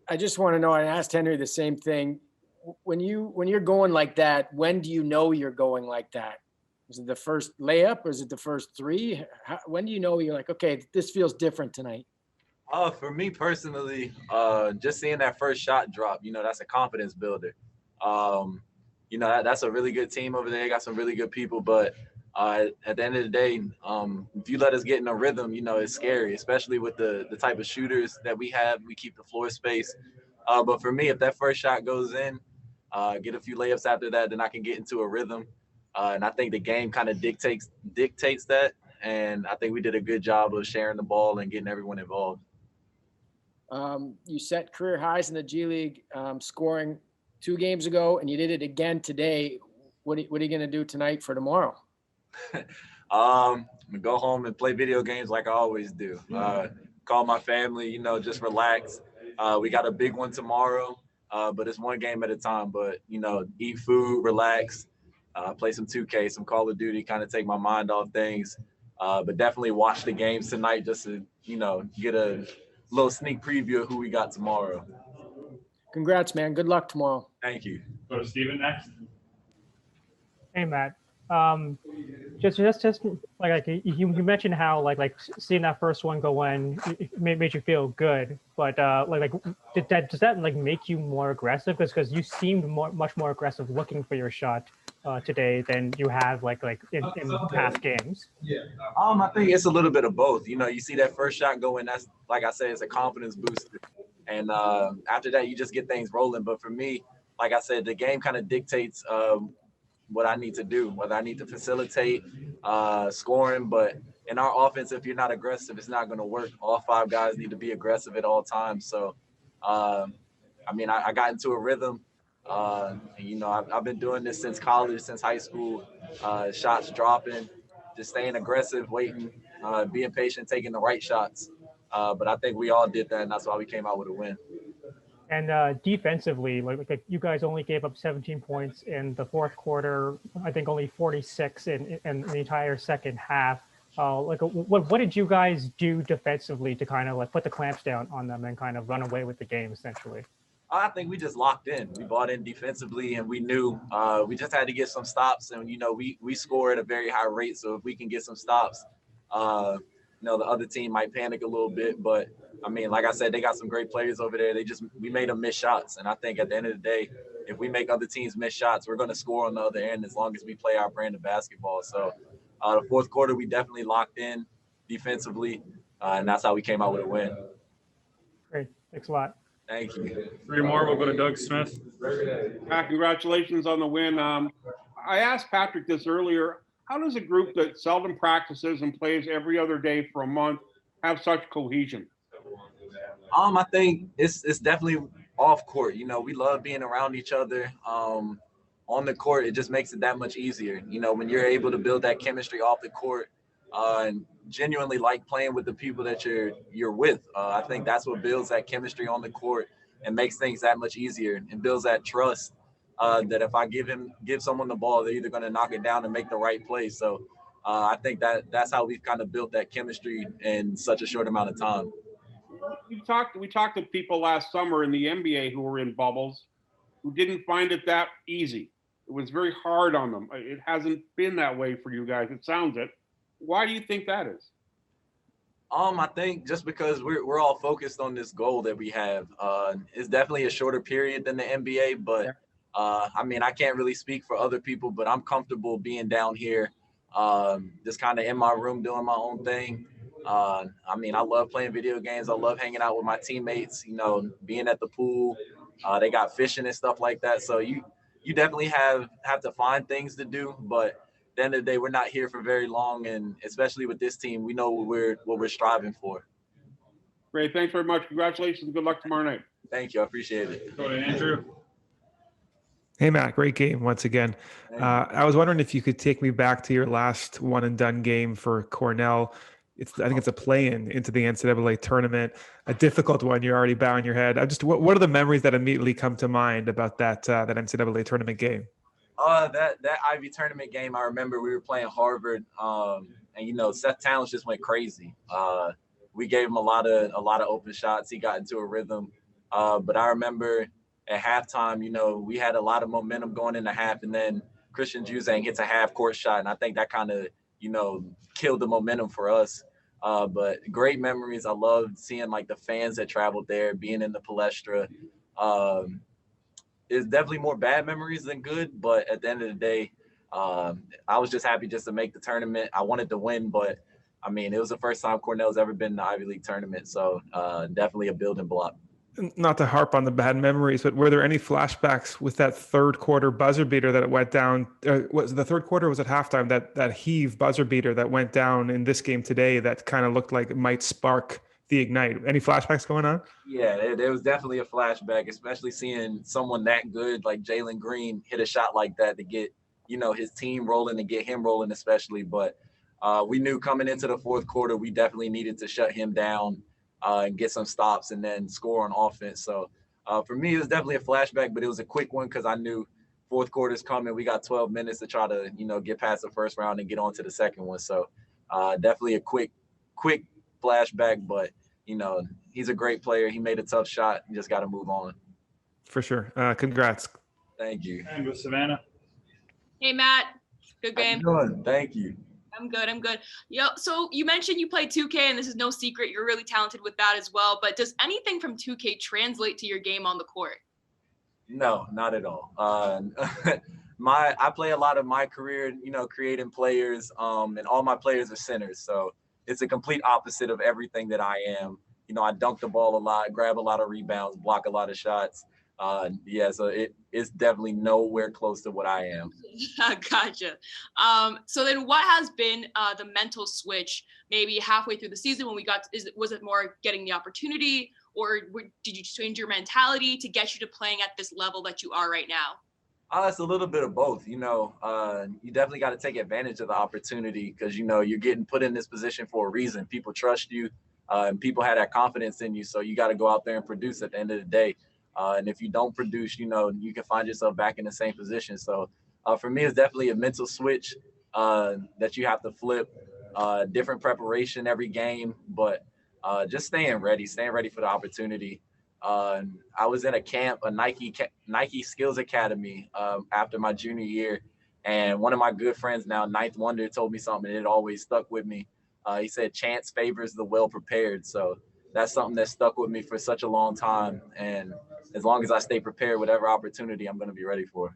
I just want to know, I asked Henry the same thing. When you're going like that, when do you know you're going like that? Is it the first layup or is it the first three? When do you know you're like, okay, this feels different tonight? For me personally, just seeing that first shot drop, that's a confidence builder. Um, that's a really good team over there. They got some really good people, but at the end of the day, if you let us get in a rhythm, it's scary, especially with the type of shooters that we have. We keep the floor space. But for me, if that first shot goes in, get a few layups after that, then I can get into a rhythm. And I think the game kind of dictates that. And I think we did a good job of sharing the ball and getting everyone involved. You set career highs in the G League scoring 2 games ago, and you did it again today. What are you going to do tonight for tomorrow? I'm gonna go home and play video games like I always do. Call my family, just relax. We got a big one tomorrow, but it's one game at a time. But eat food, relax, play some 2K, some Call of Duty, kind of take my mind off things. But definitely watch the games tonight just to get a little sneak preview of who we got tomorrow. Congrats, man. Good luck tomorrow. Thank you. Go to Steven next. Hey, Matt. Just like you mentioned how like seeing that first one go in it made you feel good, but does that like make you more aggressive? Because you seemed much more aggressive looking for your shot today than you have like in past games. I think it's a little bit of both. You see that first shot go in, that's like I said, it's a confidence booster, and after that you just get things rolling. But for me, like I said, the game kind of dictates what I need to do, whether I need to facilitate scoring. But in our offense, if you're not aggressive, it's not going to work. All 5 guys need to be aggressive at all times. So, I got into a rhythm. I've been doing this since college, since high school. Shots dropping, just staying aggressive, waiting, being patient, taking the right shots. But I think we all did that, and that's why we came out with a win. And defensively, like you guys only gave up 17 points in the fourth quarter. I think only 46 in the entire second half. What did you guys do defensively to kind of like put the clamps down on them and kind of run away with the game essentially? I think we just locked in. We bought in defensively, and we knew we just had to get some stops. And we score at a very high rate, so if we can get some stops, the other team might panic a little bit. But like I said, they got some great players over there. We made them miss shots, and I think at the end of the day, if we make other teams miss shots, we're going to score on the other end as long as we play our brand of basketball. So the fourth quarter, we definitely locked in defensively, and that's how we came out with a win. Great, thanks a lot. Thank you. 3 more. We'll go to Doug Smith. Congratulations on the win. I asked Patrick this earlier. How does a group that seldom practices and plays every other day for a month have such cohesion? I think it's definitely off court. We love being around each other. On the court, it just makes it that much easier. When you're able to build that chemistry off the court and genuinely like playing with the people that you're with. I think that's what builds that chemistry on the court and makes things that much easier and builds that trust that if I give someone the ball, they're either going to knock it down and make the right play. So I think that's how we've kind of built that chemistry in such a short amount of time. We talked to people last summer in the NBA who were in bubbles who didn't find it that easy. It was very hard on them. It hasn't been that way for you guys. It sounds it. Why do you think that is? I think just because we're all focused on this goal that we have. It's definitely a shorter period than the NBA, but I can't really speak for other people, but I'm comfortable being down here, just kind of in my room doing my own thing. I love playing video games. I love hanging out with my teammates, being at the pool. They got fishing and stuff like that. So you definitely have to find things to do, but at the end of the day, we're not here for very long, and especially with this team, we know what we're striving for. Great, thanks very much. Congratulations. Good luck tomorrow night. Thank you. I appreciate it. Go to Andrew. Hey, Matt, great game once again. I was wondering if you could take me back to your last one and done game for Cornell. I think it's a play-in into the NCAA tournament, a difficult one. You're already bowing your head. What are the memories that immediately come to mind about that NCAA tournament game? That Ivy tournament game, I remember we were playing Harvard, and Seth Towns just went crazy. We gave him a lot of open shots. He got into a rhythm. But I remember at halftime, you know, we had a lot of momentum going into half, and then Christian Juzang hits a half court shot, and I think that kind of, you know, killed the momentum for us. But great memories. I loved seeing like the fans that traveled there, being in the Palestra. It's definitely more bad memories than good, but at the end of the day, I was just happy just to make the tournament. I wanted to win, but I mean, it was the first time Cornell's ever been in the Ivy League tournament, so definitely a building block. Not to harp on the bad memories, but were there any flashbacks with that third quarter buzzer beater that it went down? Was the third quarter, was at halftime, that heave buzzer beater that went down in this game today that kind of looked like it might spark the ignite? Any flashbacks going on? Yeah, it was definitely a flashback, especially seeing someone that good like Jalen Green hit a shot like that to get, you know, his team rolling and get him rolling especially. But we knew coming into the fourth quarter, we definitely needed to shut him down and get some stops and then score on offense. So for me, it was definitely a flashback, but it was a quick one because I knew fourth quarter's coming. We got 12 minutes to try to, you know, get past the first round and get on to the second one. So definitely a quick flashback, but, you know, he's a great player. He made a tough shot. You just got to move on. For sure. Congrats. Thank you. And with Savannah. Hey, Matt. Good How game. you doing? Thank you. I'm good. Yo, so you mentioned you play 2K, and this is no secret. You're really talented with that as well. But does anything from 2K translate to your game on the court? No, not at all. I play a lot of my career, you know, creating players, and all my players are centers. So it's a complete opposite of everything that I am. You know, I dunk the ball a lot, grab a lot of rebounds, block a lot of shots. So it's definitely nowhere close to what I am. Gotcha. So then what has been the mental switch maybe halfway through the season when was it more getting the opportunity, or did you change your mentality to get you to playing at this level that you are right now? It's a little bit of both. You know, you definitely got to take advantage of the opportunity because, you know, you're getting put in this position for a reason. People trust you, and people have that confidence in you. So you got to go out there and produce at the end of the day. And if you don't produce, you know, you can find yourself back in the same position. So for me, it's definitely a mental switch that you have to flip. Different preparation every game, but just staying ready for the opportunity. I was in a camp, a Nike Skills Academy after my junior year. And one of my good friends now, Ninth Wonder, told me something and it always stuck with me. He said, chance favors the well-prepared. So that's something that stuck with me for such a long time. And as long as I stay prepared, whatever opportunity, I'm going to be ready for.